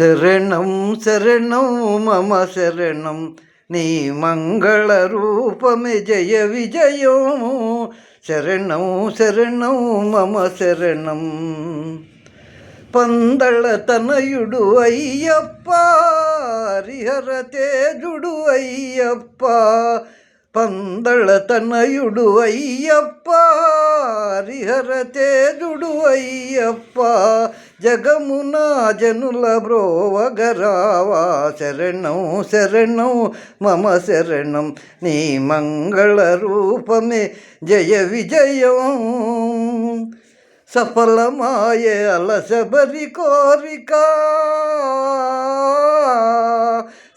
శరణం శరణం మమ శరణం నీ మంగళ రూపమే జయ విజయం. శరణం శరణం మమ శరణం. పందళ తనయుడు అయ్యప్ప, హరిహర తేజుడు అయ్యప్ప. పందళ తనయుడు అయ్యప్ప, హరిహర తేజుడు అయ్యప్ప. జగమున జనుల బ్రోవగరావా. శరణం శరణం మమ శరణం నీ మంగళ రూపమే జయ విజయం. సఫలమాయే అలసబరి కోరిక,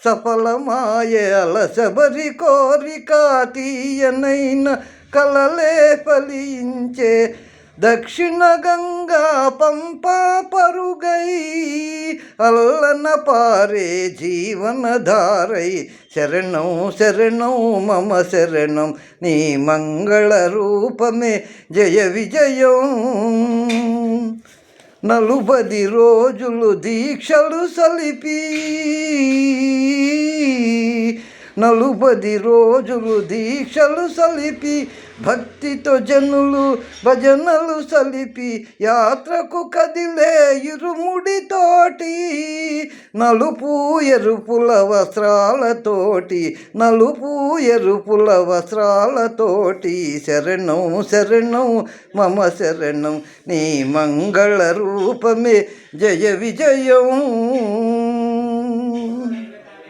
సఫలమాయే అలసబరి కోరిక. తీయనైన కలలే ఫలించే దక్షిణ గంగా పంపా పరుగై. అల్లన పారే జీవనధారై. శరణం శరణం మమ శరణం నీ మంగళ రూపమే జయ విజయం. నలుబది రోజులు దీక్షలు సలిపి, నలుబది రోజులు దీక్షలు సలిపి. భక్తితో జనులు భజనలు సలిపి. యాత్రకు కదిలే ఇరుముడితోటి, నలుపు ఎరుపుల వస్త్రాలతోటి, నలుపు ఎరుపుల వస్త్రాలతోటి. శరణం శరణం మమ శరణం నీ మంగళ రూపమే జయ విజయం.